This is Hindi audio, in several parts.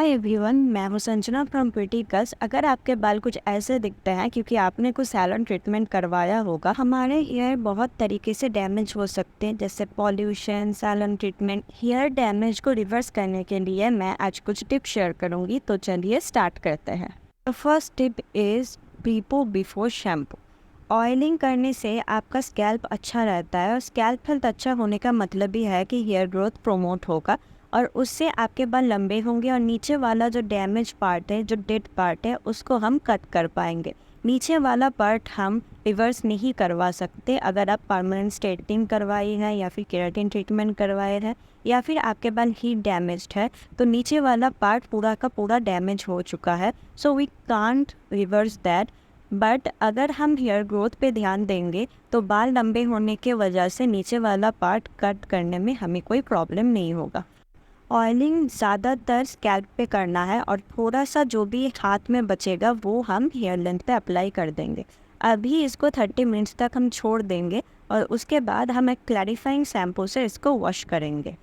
हाय एवरीवन, मैं हूं संजना फ्रॉम प्रिटी कल्स। अगर आपके बाल कुछ ऐसे दिखते हैं क्योंकि आपने कुछ सैलून ट्रीटमेंट करवाया होगा, हमारे हेयर बहुत तरीके से डैमेज हो सकते हैं, जैसे pollution, salon treatment. Hair damage को रिवर्स करने के लिए मैं आज कुछ टिप्स शेयर करूंगी, तो चलिए स्टार्ट करते हैं। The first tip is prepoo before shampoo. Oiling करने से आपका स्कैल्प अच्छा रहता है और स्कैल्प हेल्थ अच्छा होने का मतलब ही है कि हेयर ग्रोथ प्रोमोट होगा और उससे आपके बाल लंबे होंगे और नीचे वाला जो डैमेज पार्ट है, जो डेड पार्ट है, उसको हम कट कर पाएंगे। नीचे वाला पार्ट हम रिवर्स नहीं करवा सकते। अगर आप परमानेंट स्ट्रेटनिंग करवाई है या फिर केराटिन ट्रीटमेंट करवाए हैं या फिर आपके बाल हीट डैमेज्ड है, तो नीचे वाला पार्ट पूरा का पूरा डैमेज हो चुका है, so we can't reverse that. But अगर हम हेयर ग्रोथ पे ध्यान देंगे तो बाल लंबे होने के वजह से नीचे वाला पार्ट कट करने में हमें कोई प्रॉब्लम नहीं होगा। ऑयलिंग ज़्यादातर स्कैल्प पे करना है और थोड़ा सा जो भी हाथ में बचेगा वो हम हेयर लेंथ पे अप्लाई कर देंगे। अभी इसको 30 मिनट्स तक हम छोड़ देंगे और उसके बाद हम एक क्लैरिफाइंग शैम्पू से इसको वॉश करेंगे।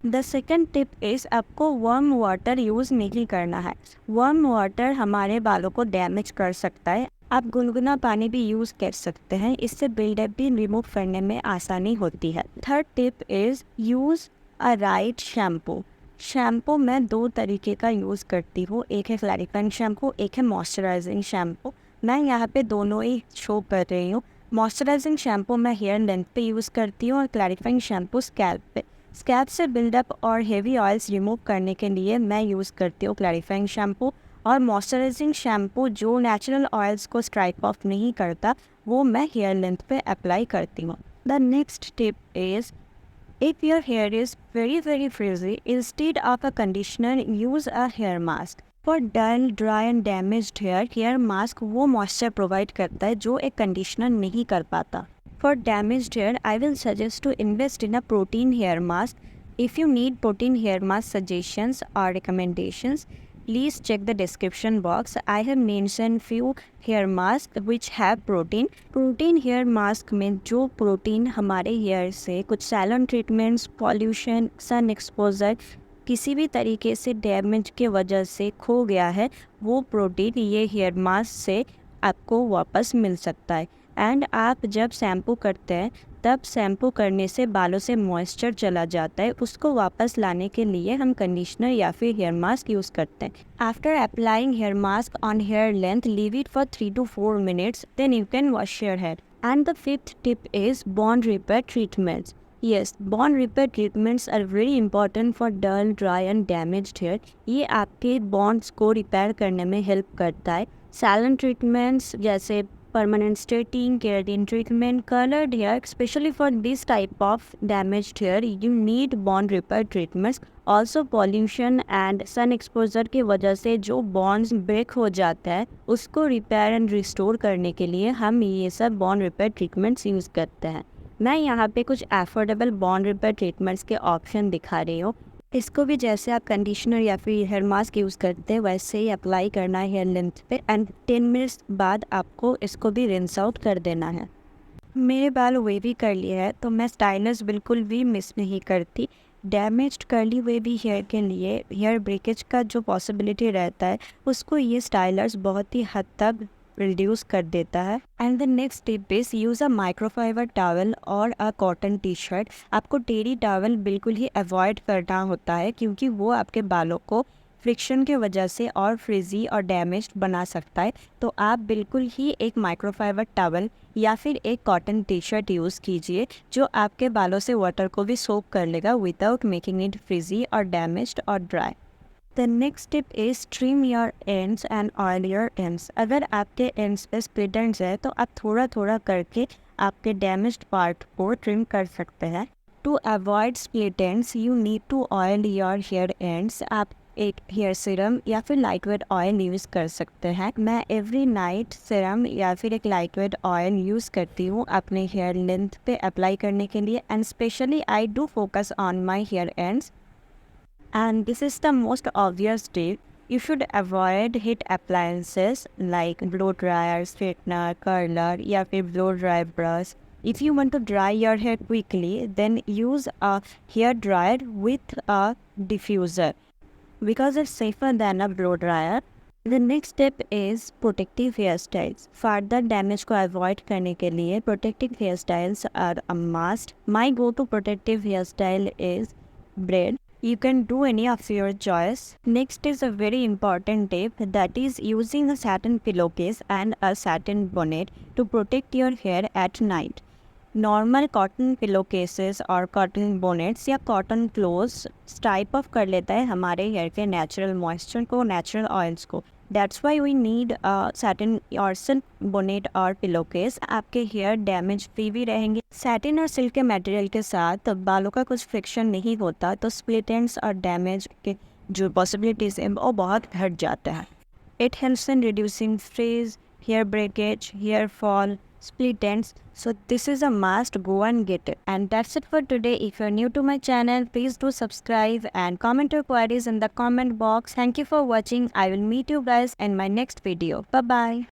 द सेकेंड टिप इज़ आपको वार्म वाटर यूज़ नहीं करना है। वार्म वाटर हमारे बालों को डैमेज कर सकता है। आप गुनगुना पानी भी यूज़ कर सकते हैं, इससे बिल्डअप भी रिमूव करने में आसानी होती है। Third tip is use a right shampoo. Shampoo मैं दो तरीके का यूज़ करती हूँ, एक है क्लैरिफाइंग शैम्पू, एक है मॉइस्चराइजिंग शैम्पू। मैं यहाँ पे दोनों ही शो कर रही हूँ। मॉइस्चराइजिंग शैम्पू मैं हेयर लेंथ पे यूज़ करती हूँ और क्लैरिफाइंग शैम्पू स्कैल्प पे। स्कैल्प से बिल्डअप और हेवी ऑयल्स रिमूव करने के लिए मैं यूज़ करती हूँ क्लैरिफाइंग शैम्पू, और मॉइस्चराइजिंग शैम्पू जो नेचुरल ऑयल्स को स्ट्राइप ऑफ नहीं करता, वो मैं हेयर लेंथ पे अप्लाई करती हूँ। The next tip is if your hair is very frizzy, instead of a conditioner, use a hair mask. For dull, dry and damaged hair, hair mask वो moisture provide करता है जो एक conditioner नहीं कर पाता. For damaged hair, I will suggest to invest in a protein hair mask. If you need protein hair mask suggestions or recommendations, please check the description box. I have mentioned few hair masks which have protein. Protein hair mask में जो प्रोटीन हमारे हेयर से कुछ salon treatments, pollution, sun exposure, किसी भी तरीके से डैमेज के वजह से खो गया है, वो प्रोटीन ये हेयर मास्क से आपको वापस मिल सकता है। एंड आप जब शैम्पू करते हैं तब शैम्पू करने से बालों से मॉइस्चर चला जाता है, उसको वापस लाने के लिए हम कंडीशनर या फिर हेयर मास्क यूज़ करते हैं। After applying hair mask on hair length, leave it for 3 to 4 minutes, then you can wash your hair. And the fifth tip is bond repair treatments. Yes, bond repair treatments are very important for dull, dry and damaged hair. ये आपके bonds को रिपेयर करने में हेल्प करता है। सैलून ट्रीटमेंट्स जैसे permanent straightening, keratin treatment, colored hair, especially for this type of damaged hair, you need bond repair treatments. Also pollution and sun exposure की वजह से जो bonds break हो जाता है, उसको रिपेयर एंड रिस्टोर करने के लिए हम ये सब बॉन्ड रिपेयर ट्रीटमेंट्स यूज़ करते हैं। मैं यहाँ पे कुछ अफोर्डेबल बॉन्ड रिपेयर ट्रीटमेंट्स के ऑप्शन दिखा रही हूँ। इसको भी जैसे आप कंडीशनर या फिर हेयर मास्क यूज़ करते हैं वैसे ही अप्लाई करना है हेयर लेंथ पे, एंड 10 मिनट्स बाद आपको इसको भी रिंस आउट कर देना है। मेरे बाल वेवी कर लिए है तो मैं स्टाइलर्स बिल्कुल भी मिस नहीं करती। डैमेज्ड कर्ली वेवी हेयर के लिए हेयर ब्रेकेज का जो पॉसिबिलिटी रहता है, उसको ये स्टाइलर्स बहुत ही हद तक रिड्यूस कर देता है। And the next tip is use a microfibre towel और अ कॉटन टी शर्ट। आपको टेरी टॉवल बिल्कुल ही अवॉइड करना होता है क्योंकि वो आपके बालों को फ्रिक्शन के वजह से और फ्रिजी और डैमेज बना सकता है। तो आप बिल्कुल ही एक माइक्रोफाइबर टॉवल या फिर एक कॉटन टी शर्ट यूज़ कीजिए जो आपके बालों से वाटर को भी सोक कर लेगा विदाउट मेकिंग इट फ्रिजी और डैमेज्ड और dry. The next tip is trim your ends and oil your ends. अगर आपके एंड्स पे स्प्लिट एंड्स है तो आप थोड़ा थोड़ा करके आपके डैमेज्ड पार्ट को ट्रिम कर सकते हैं। To avoid split ends you need to oil your hair ends. आप एक हेयर सीरम या फिर लाइट वेट ऑयल यूज़ कर सकते हैं। मैं एवरी नाइट सीरम या फिर एक लाइट वेट ऑयल यूज़ करती हूँ अपने हेयर लेंथ पे अप्लाई करने के लिए, and specially I do focus on my hair ends. And this is the most obvious tip. You should avoid heat appliances like blow dryer, straightener, curler या फिर blow dry brush. If you want to dry your hair quickly, then use a hair dryer with a diffuser. because it's safer than a blow dryer. The next step is protective hairstyles. Further damage को avoid करने के लिए protective hairstyles are a must. My go-to protective hairstyle is braid. You can do any of your choice. Next is a very important tip, that is using a satin pillowcase and a satin bonnet to protect your hair at night. Normal cotton pillow cases और कॉटन बोनेट्स या कॉटन क्लोथ्स स्टाइप ऑफ कर लेता है हमारे हेयर के नेचुरल मॉइस्चर को, नेचुरल ऑयल्स को. That's why we need satin और सिल्क बोनेट और पिलो केस. आपके हेयर डैमेज फ्री भी रहेंगे. सैटिन और सिल्क के मटेरियल के साथ बालों का कुछ फ्रिक्शन नहीं होता, तो स्प्लिट एंड्स और डैमेज के जो पॉसिबिलिटीज़ हैं वो बहुत घट जाता है. It helps in reducing frizz, hair breakage, hair fall, split ends. So this is a must. Go and get it. And that's it for today. If you're new to my channel, please do subscribe and comment your queries in the comment box. Thank you for watching. I will meet you guys in my next video. Bye bye.